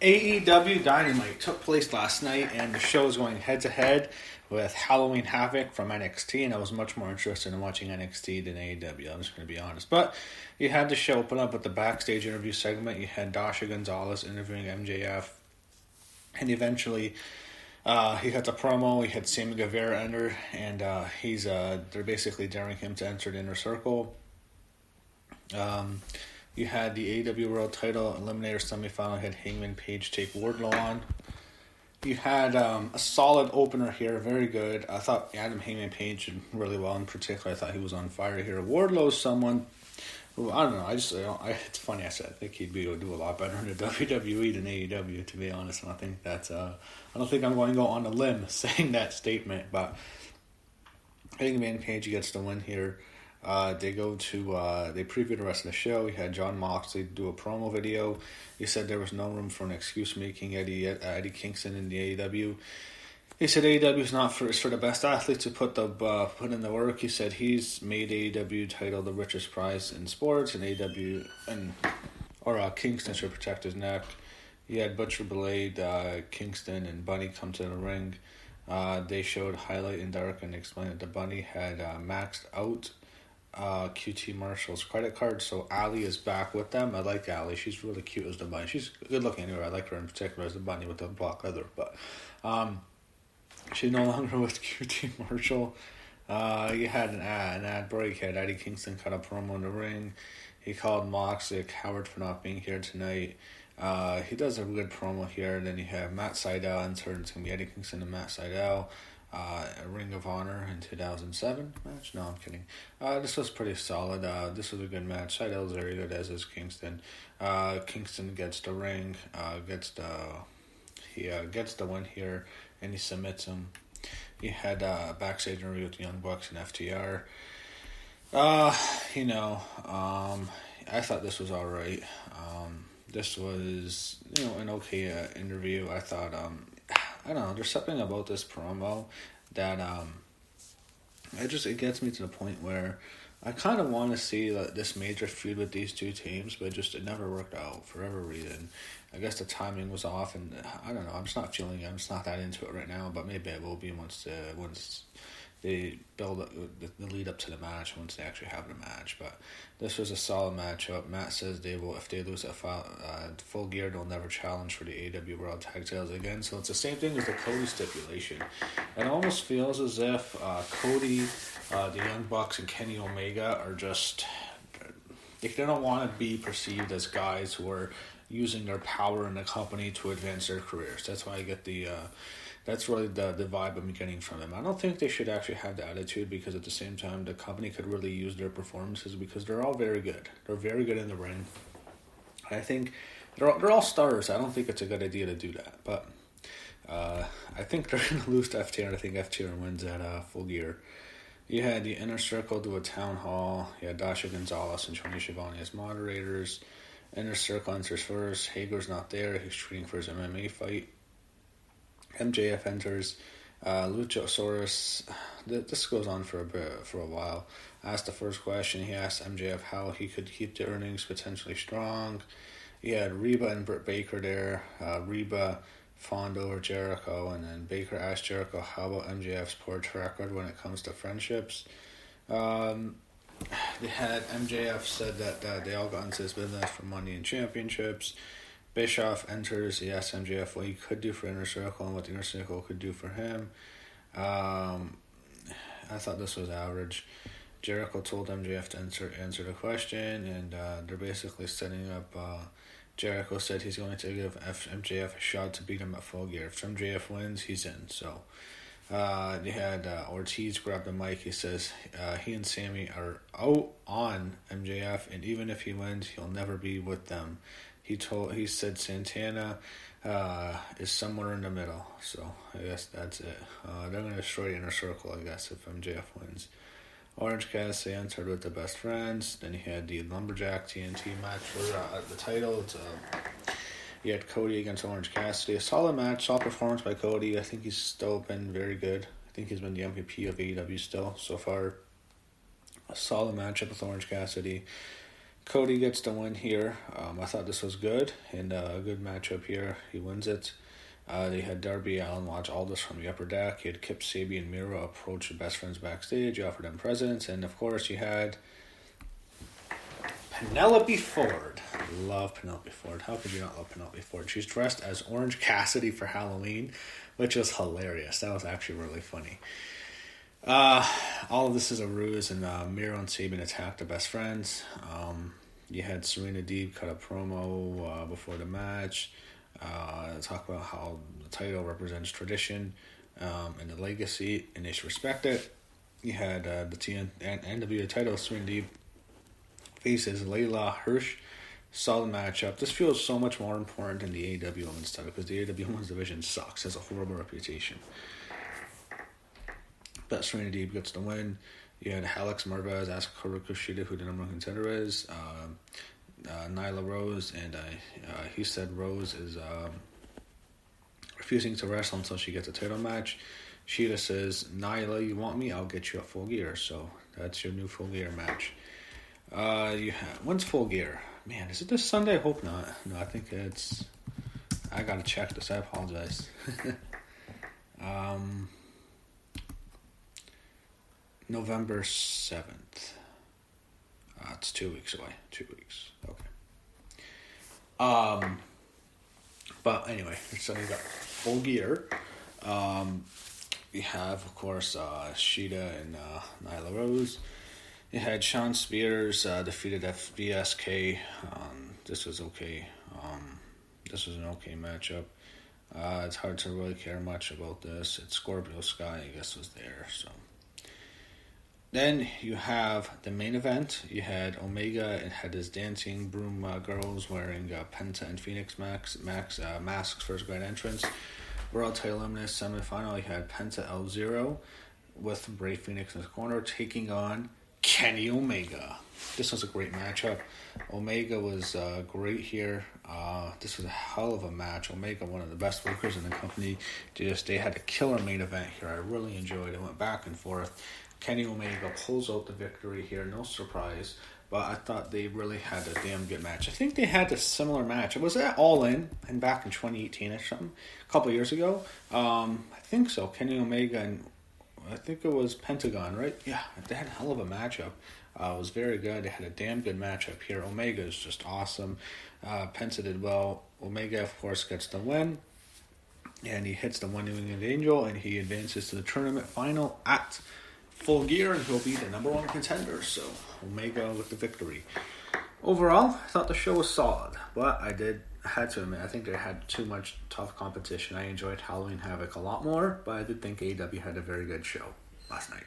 AEW Dynamite took place last night, and the show is going head to head with Halloween Havoc from NXT, and I was much more interested in watching NXT than AEW. I'm just going to be honest. But you had the show open up with the backstage interview segment. You had Dasha Gonzalez interviewing MJF, and eventually he had the promo. He had Sammy Guevara enter, and they're basically daring him to enter the inner circle. You had the AEW World Title Eliminator semifinal. You had Hangman Page take Wardlow on. You had a solid opener here, very good. I thought Adam Hangman Page did really well. In particular, I thought he was on fire here. Wardlow's someone who, I don't know. It's funny. I think he'd be able to do a lot better in the WWE than AEW. To be honest, and I think that's. I don't think I'm going to go on a limb saying that statement, but Hangman Page gets the win here. They preview the rest of the show. We had John Moxley do a promo video. He said there was no room for an excuse making Eddie Kingston in the AEW. He said AEW is not for the best athletes to put in the work. He said he's made AEW title the richest prize in sports, and Kingston should protect his neck. He had Butcher Blade, Kingston, and Bunny come to the ring. They showed highlight and dark and explained that the Bunny had maxed out QT Marshall's credit card, so Allie is back with them. I like Allie. She's really cute as the Bunny. She's good looking anyway. I like her in particular as the Bunny with the black leather, but she's no longer with QT Marshall. You had an ad break. You had Eddie Kingston cut a promo in the ring. He called Moxley a coward for not being here tonight. He does a good promo here. Then you have Matt Sydal insert. It's going to be Eddie Kingston and Matt Sydal. A Ring of Honor in 2007 match. No, I'm kidding. This was pretty solid. This was a good match. Sydal's very good, as is Kingston. Kingston gets the ring, gets the win here, and he submits him. He had a backstage interview with the Young Bucks and FTR. I thought this was alright. This was, an okay interview. I thought, I don't know, there's something about this promo that it gets me to the point where I kind of want to see this major feud with these two teams, but it never worked out for whatever reason. I guess the timing was off, and I don't know, I'm just not feeling it. I'm just not that into it right now, but maybe I will be once they build up the lead up to the match, once they actually have the match. But this was a solid matchup. Matt says if they lose at Full Gear, they'll never challenge for the AEW World Tag Titles again. So it's the same thing as the Cody stipulation. It almost feels as if Cody, the Young Bucks, and Kenny Omega are just, they don't want to be perceived as guys who are using their power in the company to advance their careers. That's why I get that's really the vibe I'm getting from them. I don't think they should actually have the attitude, because at the same time, the company could really use their performances, because they're all very good. They're very good in the ring. I think they're all stars. I don't think it's a good idea to do that. But I think they're going to lose to FTR. I think FTR wins at Full Gear. You had the Inner Circle do a town hall. You had Dasha Gonzalez and Tony Schiavone as moderators. Inner Circle enters first. Hager's not there. He's training for his MMA fight. MJF enters. Luchasaurus, this goes on for a while. Asked the first question. He asked MJF how he could keep the earnings potentially strong. He had Reba and Britt Baker there. Reba fawned over Jericho, and then Baker asked Jericho how about MJF's poor track record when it comes to friendships. They had MJF said that they all got into this business for money and championships. Bischoff enters. He asks MJF what he could do for Inner Circle and what the Inner Circle could do for him. I thought this was average. Jericho told MJF to answer the question, and they're basically setting up. Jericho said he's going to give MJF a shot to beat him at Full Gear. If MJF wins, he's in. So they had Ortiz grab the mic. He says he and Sammy are out on MJF, and even if he wins, he'll never be with them. He said Santana is somewhere in the middle, so I guess that's it. They're going to destroy the Inner Circle, I guess, if MJF wins. Orange Cassidy entered with the Best Friends. Then he had the Lumberjack TNT match for the title. He had Cody against Orange Cassidy. A solid match, solid performance by Cody. I think he's still been very good. I think he's been the MVP of AEW still so far. A solid matchup with Orange Cassidy. Cody gets the win here. I thought this was good and a good matchup here. He wins it. They had Darby Allin watch all this from the upper deck. You had Kip Sabian and Miro approach the best friends backstage. You offered them presents. And, of course, you had Penelope Ford. Love Penelope Ford. How could you not love Penelope Ford? She's dressed as Orange Cassidy for Halloween, which was hilarious. That was actually really funny. All of this is a ruse, and Miro and Sabian attacked the best friends. You had Serena Deeb cut a promo before the match. Talk about how the title represents tradition and the legacy, and they should respect it. You had the NWA title, Serena Deeb faces Layla Hirsch. Solid matchup. This feels so much more important than the AEW Women's title because the AEW Women's division sucks, has a horrible reputation. But Serena Deeb gets the win. You had Alex Marvez ask Hikaru Kushida who the number one contender is. Nyla Rose, and he said Rose is refusing to wrestle until she gets a title match. Shida says, Nyla, you want me? I'll get you a Full Gear. So that's your new Full Gear match. When's Full Gear? Man, is it this Sunday? I hope not. No, I think it's... I gotta check this. I apologize. November 7th. It's 2 weeks away. 2 weeks. Okay. But anyway, so you got Full Gear. We have, of course, Shida and Nyla Rose. You had Sean Spears defeated FBSK. This was okay. This was an okay matchup. It's hard to really care much about this. It's Scorpio Sky, I guess, was there. So then you have the main event. You had Omega and had his dancing broom girls wearing Penta and Phoenix masks for his grand entrance. World title elimination semifinal. You had Penta L0 with Bray Phoenix in his corner taking on Kenny Omega. This was a great matchup. Omega was great here. This was a hell of a match. Omega, one of the best workers in the company. They had a killer main event here. I really enjoyed it. It went back and forth. Kenny Omega pulls out the victory here. No surprise. But I thought they really had a damn good match. I think they had a similar match. It was at All In and back in 2018 or something. A couple of years ago. I think so. Kenny Omega and I think it was Pentagon, right? Yeah, they had a hell of a matchup. It was very good. They had a damn good matchup here. Omega is just awesome. Penta did well. Omega, of course, gets the win. And he hits the one New England Angel, and he advances to the tournament final at Full Gear, and he'll be the number one contender. So, Omega with the victory. Overall, I thought the show was solid, but I had to admit, I think they had too much tough competition. I enjoyed Halloween Havoc a lot more, but I did think AEW had a very good show last night.